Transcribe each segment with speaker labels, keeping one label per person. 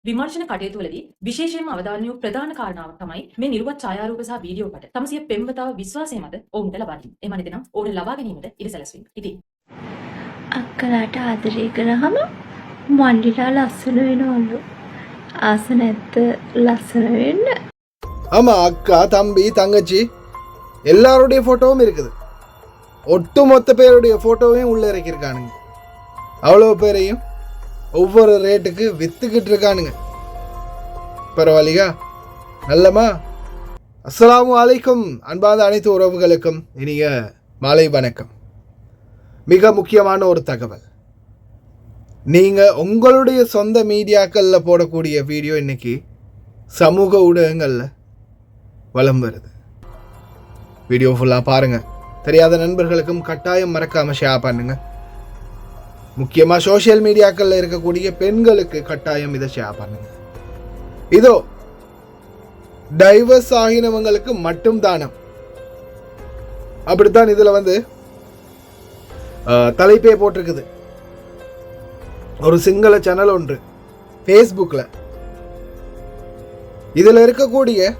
Speaker 1: විමර්ශන කටයුතුවලදී විශේෂයෙන්ම අවධාරණය වූ ප්‍රධාන කාරණාවක් තමයි මේ නිර්වත් ඡායාරූප සහ වීඩියෝ පට තමසිය පෙම්වතාව විශ්වාසය මත ඔවුන්ට ලබා දීම. එම නැතිනම් ඔවුන් ලබා ගැනීමට ඉඩ සැලසීම. ඉතින්
Speaker 2: අක්කලාට ආදරය කරාම මල්ලිලා ලස්සන වෙනවලු. ආස නැත්ද ලස්සන වෙන්න?
Speaker 3: ஆமா அக்கா தம்பி தங்கச்சி எல்லாருடைய ஃபோட்டோவும் இருக்குது. ஒட்டு மொத்த பேருடைய ஃபோட்டோவையும் உள்ளே இறக்கியிருக்கானுங்க. அவ்வளோ பேரையும் ஒவ்வொரு ரேட்டுக்கு விற்றுக்கிட்டு இருக்கானுங்க. பரவாயில்லையா? நல்லமா? அஸ்ஸலாமு அலைக்கும் அன்பான அனைத்து உறவுகளுக்கும் இனிய மாலை வணக்கம். மிக முக்கியமான ஒரு தகவல். நீங்கள் உங்களுடைய சொந்த மீடியாக்களில் போடக்கூடிய வீடியோ இன்றைக்கி சமூக ஊடகங்களில் வலம் வருது. வீடியோ ஃபுல்லாக பாருங்கள். தெரியாத நண்பர்களுக்கும் கட்டாயம் மறக்காமல் ஷேர் பண்ணுங்கள். முக்கியமாக சோஷியல் மீடியாக்களில் இருக்கக்கூடிய பெண்களுக்கு கட்டாயம் இதை ஷேர் பண்ணுங்கள். இதோ டைவர்ஸ் ஆகினவங்களுக்கு மட்டும் தானம். அப்படித்தான் இதில் தலைப்பே போட்டிருக்குது. ஒரு சிங்கள சேனல் ஒன்று ஃபேஸ்புக்கில். இதில் இருக்கக்கூடிய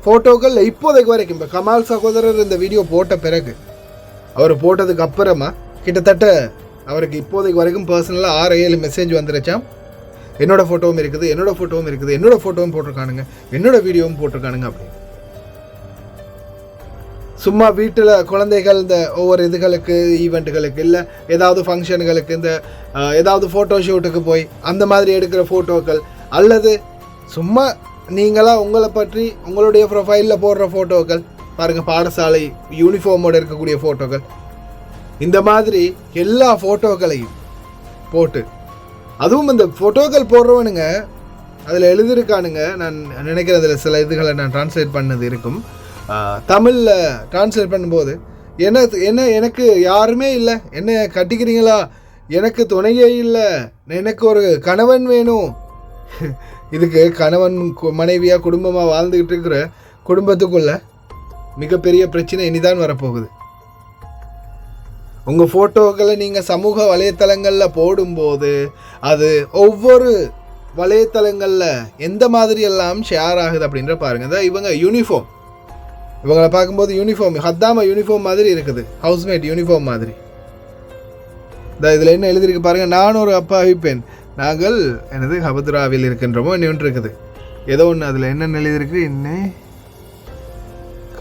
Speaker 3: ஃபோட்டோக்கள் இப்போதைக்கு வரைக்கும் இப்போ கமால் சகோதரர் இந்த வீடியோ போட்ட பிறகு அவர் போட்டதுக்கு அப்புறமா கிட்டத்தட்ட அவருக்கு இப்போதைக்கு வரைக்கும் பர்சனலாக 6-7 மெசேஜ் வந்துருச்சாம். என்னோடய ஃபோட்டோவும் இருக்குது, என்னோடய ஃபோட்டோவும் இருக்குது, என்னோடய ஃபோட்டோவும் போட்டிருக்கானுங்க, என்னோடய வீடியோவும் போட்டிருக்கானுங்க. அப்படி சும்மா வீட்டில் குழந்தைகள் இந்த ஒவ்வொரு இதுகளுக்கு ஈவெண்ட்டுகளுக்கு இல்லை ஏதாவது ஃபங்க்ஷனுகளுக்கு இந்த ஏதாவது ஃபோட்டோ ஷூட்டுக்கு போய் அந்த மாதிரி எடுக்கிற ஃபோட்டோக்கள் அல்லது சும்மா நீங்களாக உங்களை பற்றி உங்களுடைய ப்ரொஃபைலில் போடுற ஃபோட்டோக்கள் பாருங்கள், பாடசாலை யூனிஃபார்மோடு இருக்கக்கூடிய ஃபோட்டோக்கள், இந்த மாதிரி எல்லா ஃபோட்டோக்களையும் போட்டு அதுவும் இந்த ஃபோட்டோக்கள் போடுறவனுங்க அதில் எழுதியிருக்கானுங்க. நான் நினைக்கிறேன் அதில் சில இதுகளை நான் ட்ரான்ஸ்லேட் பண்ணது இருக்கும். தமிழில் ட்ரான்ஸ்லேட் பண்ணும்போது எனக்கு யாருமே இல்லை, என்ன கட்டிக்கிறீங்களா, எனக்கு துணையே இல்லை, எனக்கு ஒரு கணவன் வேணும். இதுக்கு கணவன் மனைவியாக குடும்பமாக வாழ்ந்துக்கிட்டு இருக்கிற குடும்பத்துக்குள்ள மிகப்பெரிய பிரச்சனை இனிதான் வரப்போகுது. உங்கள் ஃபோட்டோக்களை நீங்கள் சமூக வலைத்தளங்களில் போடும்போது அது ஒவ்வொரு வலைத்தளங்களில் எந்த மாதிரி எல்லாம் ஷேர் ஆகுது அப்படின்ற பாருங்கள். அதான் இவங்க யூனிஃபார்ம், இவங்களை பார்க்கும்போது யூனிஃபார்ம் ஹத்தாமா யூனிஃபார்ம் மாதிரி இருக்குது, ஹவுஸ்மேட் யூனிஃபார்ம் மாதிரி. இதில் என்ன எழுதியிருக்கு பாருங்கள், நான் ஒரு அப்பாவி பெண், நாங்கள் எனது ஹபத்ராவில் இருக்கின்றோமோ இன்னொன்று இருக்குது, ஏதோ ஒன்று அதில் என்னென்ன எழுதியிருக்கு, என்ன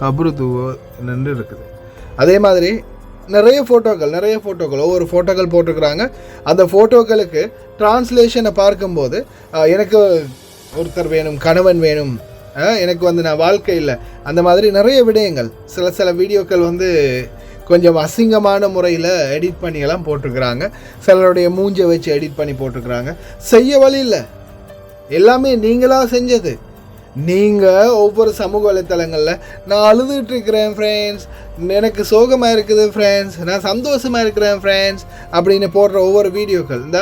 Speaker 3: கபருதுவோ என்னென்று இருக்குது. அதே மாதிரி நிறைய ஃபோட்டோக்கள் ஒவ்வொரு ஃபோட்டோக்கள் போட்டிருக்கிறாங்க. அந்த ஃபோட்டோக்களுக்கு டிரான்ஸ்லேஷனை பார்க்கும்போது எனக்கு ஒருத்தர் வேணும், கணவன் வேணும், எனக்கு நான் வாழ்க்கை இல்லை, அந்த மாதிரி நிறைய விடயங்கள். சில வீடியோக்கள் கொஞ்சம் அசிங்கமான முறையில் எடிட் பண்ணியெல்லாம் போட்டிருக்கிறாங்க. சிலருடைய மூஞ்சை வச்சு எடிட் பண்ணி போட்டிருக்கிறாங்க. செய்ய வழி இல்லை, எல்லாமே நீங்களாக செஞ்சது. நீங்கள் ஒவ்வொரு சமூக வலைத்தளங்களில் நான் அழுதுகிட்டு இருக்கிறேன் ஃப்ரெண்ட்ஸ், எனக்கு சோகமாக இருக்குது ஃப்ரெண்ட்ஸ், நான் சந்தோஷமாக இருக்கிறேன் ஃப்ரெண்ட்ஸ் அப்படின்னு போடுற ஒவ்வொரு வீடியோக்கள். இந்த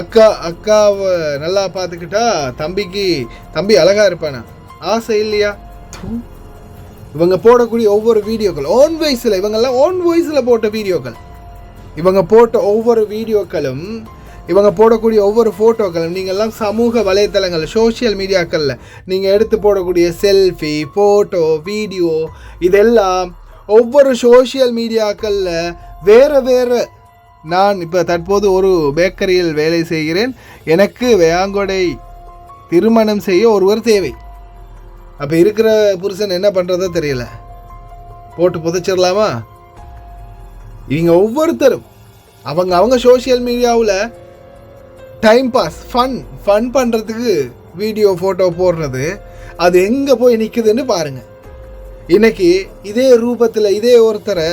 Speaker 3: அக்காவை நல்லா பார்த்துக்கிட்டா தம்பி அழகாக இருப்பானா, ஆசை இல்லையா? இவங்க போடக்கூடிய ஒவ்வொரு வீடியோக்கள் ஓன் வாய்ஸில், இவங்கெல்லாம் ஓன் வாய்ஸில் போட்ட வீடியோக்கள். இவங்க போட்ட ஒவ்வொரு வீடியோக்களும், இவங்க போடக்கூடிய ஒவ்வொரு ஃபோட்டோக்களும் நீங்கள்லாம் சமூக வலைத்தளங்கள் சோஷியல் மீடியாக்களில் நீங்கள் எடுத்து போடக்கூடிய செல்ஃபி, ஃபோட்டோ, வீடியோ, இதெல்லாம் ஒவ்வொரு சோஷியல் மீடியாக்களில் வேறு நான் இப்போ தற்போது ஒரு பேக்கரியில் வேலை செய்கிறேன், எனக்கு வேங்கொடை திருமணம் செய்ய ஒருவர் தேவை. அப்போ இருக்கிற புருஷன் என்ன பண்ணுறதோ தெரியல, போட்டு புதைச்சிடலாமா? இவங்க ஒவ்வொருத்தரும் அவங்க சோஷியல் மீடியாவில் டைம் பாஸ் ஃபன் பண்ணுறதுக்கு வீடியோ ஃபோட்டோ போடுறது, அது எங்கே போய் நிற்குதுன்னு பாருங்கள். இன்றைக்கி இதே ரூபத்தில் இதே ஒருத்தரை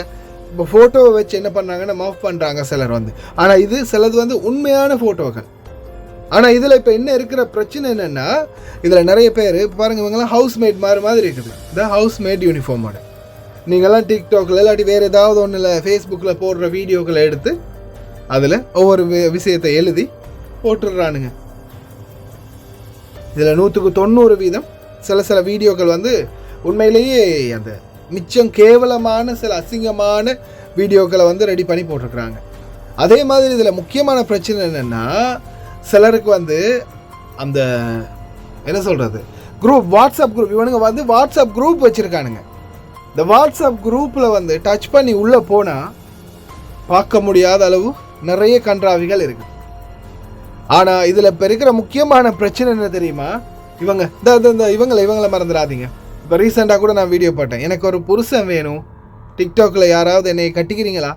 Speaker 3: இப்போ ஃபோட்டோவை வச்சு என்ன பண்ணாங்கன்னா மாஃப் பண்ணுறாங்க சிலர் ஆனால் இது சிலது உண்மையான ஃபோட்டோக்கள். ஆனால் இதில் இப்போ என்ன இருக்கிற பிரச்சனை என்னென்னா, இதில் நிறைய பேர் பாருங்கள், இவங்கெல்லாம் ஹவுஸ்மேட் மாதிரி இருக்குது. இந்த ஹவுஸ்மேட் யூனிஃபார்மோட நீங்கள்லாம் டிக்டாக்ல இல்லாட்டி வேறு ஏதாவது ஒன்றில் ஃபேஸ்புக்கில் போடுற வீடியோக்களை எடுத்து அதில் ஒவ்வொரு விஷயத்தை எழுதி போட்டுடுறானுங்க. இதில் 100% சில வீடியோக்கள் உண்மையிலேயே அந்த மிச்சம் கேவலமான சில அசிங்கமான வீடியோக்களை ரெடி பண்ணி போட்டிருக்கிறாங்க. அதே மாதிரி இதில் முக்கியமான பிரச்சனை என்னென்னா, சிலருக்கு அந்த என்ன சொல்கிறது குரூப், வாட்ஸ்அப் குரூப், இவனுங்க வந்து வாட்ஸ்அப் குரூப் வச்சுருக்கானுங்க. இந்த வாட்ஸ்அப் குரூப்பில் வந்து டச் பண்ணி உள்ளே போனால் பார்க்க முடியாத அளவு நிறைய கன்றாவிகள் இருக்குது. ஆனால் இதில் இப்போ இருக்கிற முக்கியமான பிரச்சனை என்ன தெரியுமா? இவங்க இந்த இவங்களை மறந்துடாதீங்க. இப்போ ரீசெண்டாக கூட நான் வீடியோ போட்டேன், எனக்கு ஒரு புருஷன் வேணும், டிக்டாக்கில் யாராவது என்னை கட்டிக்கிறீங்களா?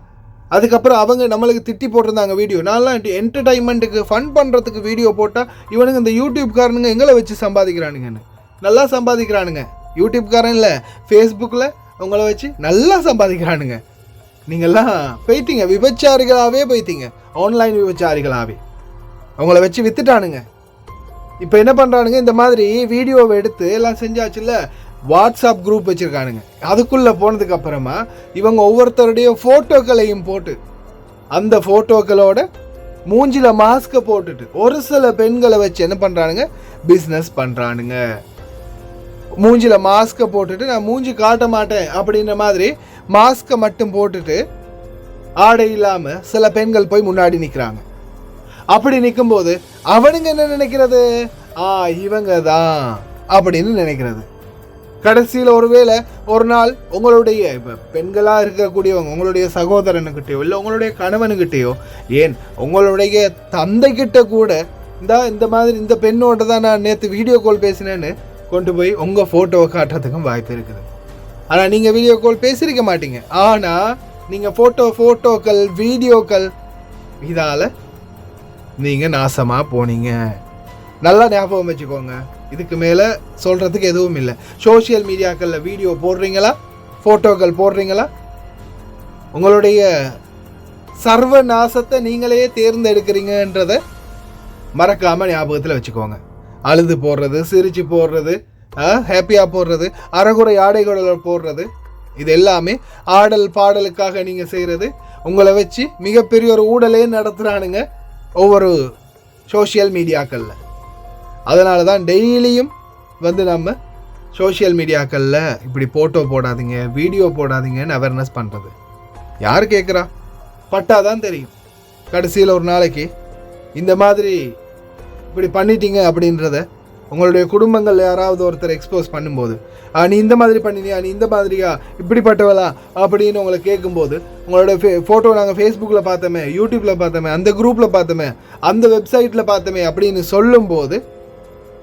Speaker 3: அதுக்கப்புறம் அவங்க நம்மளுக்கு திட்டி போட்டிருந்தாங்க வீடியோ. நான்லாம் என்டர்டைன்மெண்ட்டுக்கு ஃபன் பண்ணுறதுக்கு வீடியோ போட்டால் இவனுங்க இந்த யூடியூப்காரனுங்க எங்களை வச்சு சம்பாதிக்கிறானுங்கன்னு. நல்லா சம்பாதிக்கிறானுங்க. யூடியூப்காரன் இல்லை, ஃபேஸ்புக்கில் உங்களை வச்சு நல்லா சம்பாதிக்கிறானுங்க. நீங்கள்லாம் போய்த்தீங்க, விபச்சாரிகளாகவே போய்த்தீங்க, ஆன்லைன் விபச்சாரிகளாகவே அவங்கள வச்சு வித்துட்டானுங்க. இப்போ என்ன பண்ணுறானுங்க, இந்த மாதிரி வீடியோவை எடுத்து எல்லாம் செஞ்சாச்சுல்ல, வாட்ஸ்அப் குரூப் வச்சுருக்கானுங்க. அதுக்குள்ளே போனதுக்கு அப்புறமா இவங்க ஒவ்வொருத்தருடைய ஃபோட்டோக்களையும் போட்டு அந்த ஃபோட்டோக்களோட மூஞ்சில மாஸ்கை போட்டுட்டு ஒரு சில பெண்களை வச்சு என்ன பண்ணுறானுங்க, பிஸ்னஸ் பண்ணுறானுங்க. மூஞ்சில மாஸ்கை போட்டுட்டு நான் மூஞ்சி காட்ட மாட்டேன் அப்படின்ற மாதிரி மாஸ்கை மட்டும் போட்டுட்டு ஆடை இல்லாமல் சில பெண்கள் போய் முன்னாடி நிற்கிறாங்க. அப்படி நிற்கும்போது அவனுங்க என்ன நினைக்கிறது, இவங்க தான் அப்படின்னு நினைக்கிறது. கடைசியில் ஒருவேளை ஒரு நாள் உங்களுடைய இப்போ பெண்களாக இருக்கக்கூடியவங்க உங்களுடைய சகோதரனுக்கிட்டேயோ இல்லை உங்களுடைய கணவனுக்கிட்டேயோ ஏன் உங்களுடைய தந்தைக்கிட்ட கூட இந்த மாதிரி இந்த பெண்ணோட தான் நான் நேற்று வீடியோ கால் பேசினேன்னு கொண்டு போய் உங்கள் ஃபோட்டோவை காட்டுறதுக்கும் வாய்ப்பு இருக்குது. ஆனால் நீங்கள் வீடியோ கால் பேசியிருக்க மாட்டீங்க. ஆனால் நீங்கள் ஃபோட்டோக்கள் வீடியோக்கள் இதால் நீங்கள் நாசமாக போனீங்க. நல்லா ஞாபகம் வச்சுக்கோங்க. இதுக்கு மேலே சொல்கிறதுக்கு எதுவும் இல்லை. சோஷியல் மீடியாக்களில் வீடியோ போடுறீங்களா, ஃபோட்டோக்கள் போடுறீங்களா, உங்களுடைய சர்வ நாசத்தை நீங்களே தேர்ந்தெடுக்கிறீங்கன்றதை மறக்காமல் ஞாபகத்தில் வச்சுக்கோங்க. அழுது போடுறது, சிரித்து போடுறது, ஹாப்பியாக போடுறது, அறகுறை ஆடைகளில் போடுறது, இது எல்லாமே ஆடல் பாடலுக்காக நீங்கள் செய்கிறது. உங்களை வச்சு மிகப்பெரிய ஒரு ஊடலே நடத்துகிறானுங்க ஒவ்வொரு சோஷியல் மீடியாக்களில். அதனால தான் டெய்லியும் வந்து நம்ம சோஷியல் மீடியாக்களில் இப்படி ஃபோட்டோ போடாதீங்க, வீடியோ போடாதீங்கன்னு அவேர்னஸ் பண்ணுறது. யார் கேட்குறா? பட்டாதான் தெரியும். கடைசியில் ஒரு நாளைக்கு இந்த மாதிரி இப்படி பண்ணிட்டீங்க அப்படின்றத உங்களுடைய குடும்பங்கள் யாராவது ஒருத்தர் எக்ஸ்போஸ் பண்ணும்போது, நீ இந்த மாதிரி பண்ணினியா, நீ இந்த மாதிரியா, இப்படிப்பட்டவளா அப்படின்னு உங்களை கேட்கும்போது, உங்களோட ஃபோட்டோ நாங்கள் ஃபேஸ்புக்கில் பார்த்தோமே, யூடியூப்பில் பார்த்தோமே, அந்த குரூப்பில் பார்த்தோமே, அந்த வெப்சைட்டில் பார்த்தோமே அப்படின்னு சொல்லும்போது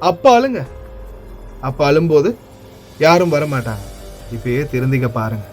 Speaker 3: அப்போ அழும்போது யாரும் வரமாட்டாங்க. இப்பயே திருந்திக்க பாருங்க.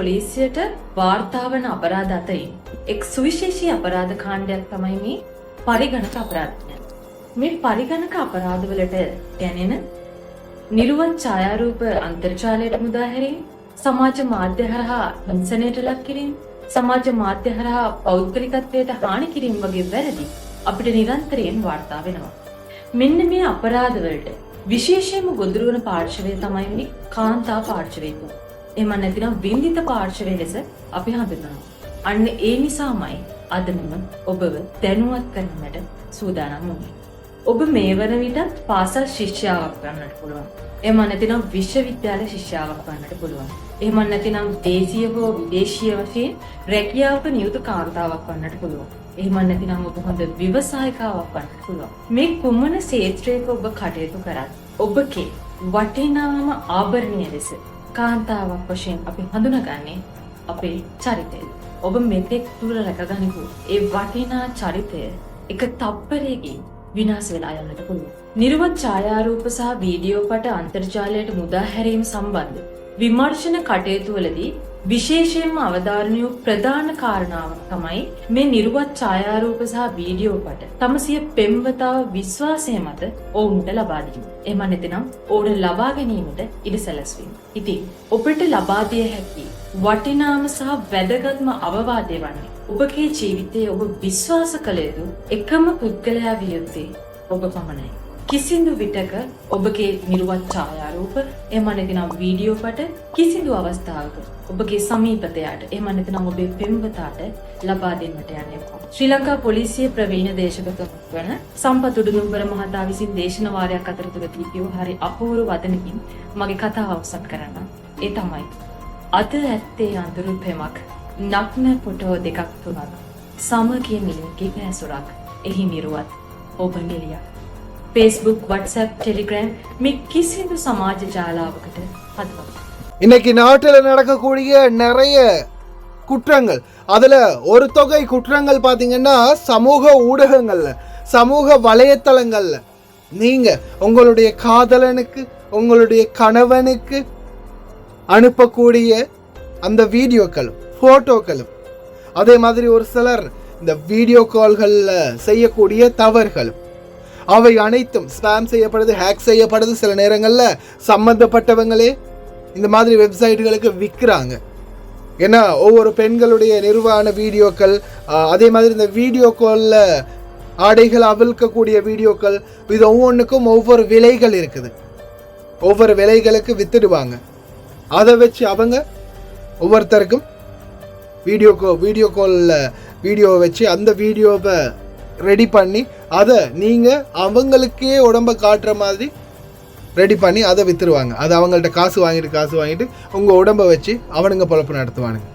Speaker 1: පොලිසියට වාර්තා වන අපරාධ අතරින් එක් සුවිශේෂී අපරාධ කාණ්ඩයක් තමයි මේ පරිගණක අපරාධ. මේ පරිගණක අපරාධවලට ගැනෙන නිර්වත් ඡායාරූප අන්තර්ජාලයට මුදා හැරීම, සමාජ මාධ්‍ය හරහා හිංසනයට ලක් කිරීම, සමාජ මාධ්‍ය හරහා පෞද්ගලිකත්වයට හානි කිරීම වගේ වැරදි අපිට නිරන්තරයෙන් වාර්තා වෙනවා. මෙන්න මේ අපරාධවලට විශේෂයෙන්ම ගොදුරු වන පාර්ශවය තමයි මේ කාන්තා පාර්ශවය. එහෙම නැතිනම් වින්දිත පාර්ශවය ලෙස අපි හඳුන්වනවා. අන්න ඒ නිසාමයි අද මම ඔබව දැනුවත් කරන්නට සූදානම් වුනේ. ඔබ මේ වන විට පාසල් ශිෂ්‍යාවක් වන්නට පුළුවන්. එහෙම නැතිනම් විශ්වවිද්‍යාල ශිෂ්‍යාවක් වන්නට පුළුවන්. එහෙම නැතිනම් දේශීය හෝ විදේශීය වශයෙන් රැකියාවක නියුතු කාන්තාවක් වන්නට පුළුවන්. එහෙම නැතිනම් ඔබ හොඳ ව්‍යවසායකාවක් වන්නට පුළුවන්. මේ කුමන ක්ෂේත්‍රයක ඔබ කටයුතු කරත් ඔබගේ වටිනාම ආභරණය ලෙස කාන්තාවක් වශයෙන් අපි හඳුනගන්නේ අපේ චරිතය. ඔබ මෙතෙක් තුර රැකගනිපු ඒ වටිනා චරිතය එක තප්පරයකින් විනාශ වෙලා යන්නට පුළුවන්. නිර්වත් ඡායාරූප සහ වීඩියෝ පට අන්තර්ජාලයට මුදා හැරීම සම්බන්ධ විමර්ශන කටයුතු වලදී විශේෂයෙන්ම අවධාරණය වූ ප්‍රධාන කාරණාවක් තමයි මේ නිර්වත් ඡායාරූප සහ වීඩියෝ පට තම සිය පෙම්වතාව විශ්වාසය මත ඔවුන්ට ලබා දීම. එහෙම නැතිනම් ඔවුන් ලබා ගැනීමට ඉඩ සැලැස්වීම. ඉතින් ඔබට ලබා දිය හැකි වටිනාම සහ වැදගත්ම අවවාදය වන්නේ ඔබගේ ජීවිතයේ ඔබ විශ්වාස කළ යුතු එකම පුද්ගලයා විය යුත්තේ ඔබ පමණයි. කිසිදු විටක ඔබගේ නිර්වත් ඡායාරූප එහෙම නැතිනම් වීඩියෝ පට කිසිදු අවස්ථාවක ඔබගේ සමීපතයාට එහෙම නැතිනම් ඔබේ පෙම්වතාට ලබා දෙන්නට යන්නේ නැහැ. ශ්‍රී ලංකා පොලිසිය ප්‍රවීණ දේශගත වන සම්පත් උඩුදුම්බර මහතා විසින් දේශන වාරයක් අතරතුරදී කියව හරි අපූර්ව වදනකින් මගේ කතාව අවසන් කරන්න. ඒ තමයි අද ඇත්තේ අඳුරු පෙමක් නක්න ෆොටෝ දෙකක් තුනක් සමගිය මිලකී පැසුරක් එහි නිර්වත් ඔබ නිලියක්. Facebook, WhatsApp, Telegram මේ කිසිදු සමාජ ஜாலාවකට හදවත.
Speaker 3: இன்னைக்கு நாட்டில் நடக்கக்கூடிய நிறைய குற்றங்கள் அதில் ஒரு தொகை குற்றங்கள் பார்த்தீங்கன்னா சமூக ஊடகங்கள்ல சமூக வலைத்தளங்கள்ல நீங்கள் உங்களுடைய காதலனுக்கு உங்களுடைய கணவனுக்கு அனுப்பக்கூடிய அந்த வீடியோக்களும் ஃபோட்டோக்களும் அதே மாதிரி ஒரு சிலர் இந்த வீடியோ கால்களில் செய்யக்கூடிய தவறுகளும் அவை அனைத்தும் ஸ்பேம் செய்யப்படுது, ஹேக் செய்யப்படுது. சில நேரங்களில் சம்மந்தப்பட்டவங்களே இந்த மாதிரி வெப்சைட்டுகளுக்கு விற்கிறாங்க. ஏன்னா ஒவ்வொரு பெண்களுடைய நிர்வாண வீடியோக்கள், அதே மாதிரி இந்த வீடியோ காலில் ஆடைகள் அவிழ்க்கக்கூடிய வீடியோக்கள், இது ஒவ்வொன்றுக்கும் ஒவ்வொரு விலைகள் இருக்குது. ஒவ்வொரு விலைகளுக்கு வித்துடுவாங்க. அதை வச்சு அவங்க ஒவ்வொருத்தருக்கும் வீடியோ காலில் வீடியோவை வச்சு அந்த வீடியோவை ரெடி பண்ணி அதை நீங்கள் அவங்களுக்கே உடம்பை காட்டுற மாதிரி ரெடி பண்ணி அதை விற்றுருவாங்க. அதை அவங்கள்ட்ட காசு வாங்கிட்டு உங்கள் உடம்பை வச்சு அவனுங்க பொழப்பு நடத்துவானுங்க.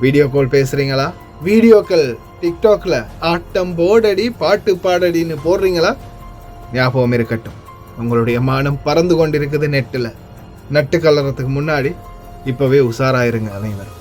Speaker 3: வீடியோ கால் பேசுகிறீங்களா? வீடியோக்கள் டிக்டாக்ல ஆட்டம் போடடி பாட்டு பாடடின்னு போடுறீங்களா? ஞாபகம் இருக்கட்டும், உங்களுடைய மானம் பறந்து கொண்டிருக்குது நெட்டில். நட்டு கலறதுக்கு முன்னாடி இப்போவே உஷாராயிருங்க அனைவரும்.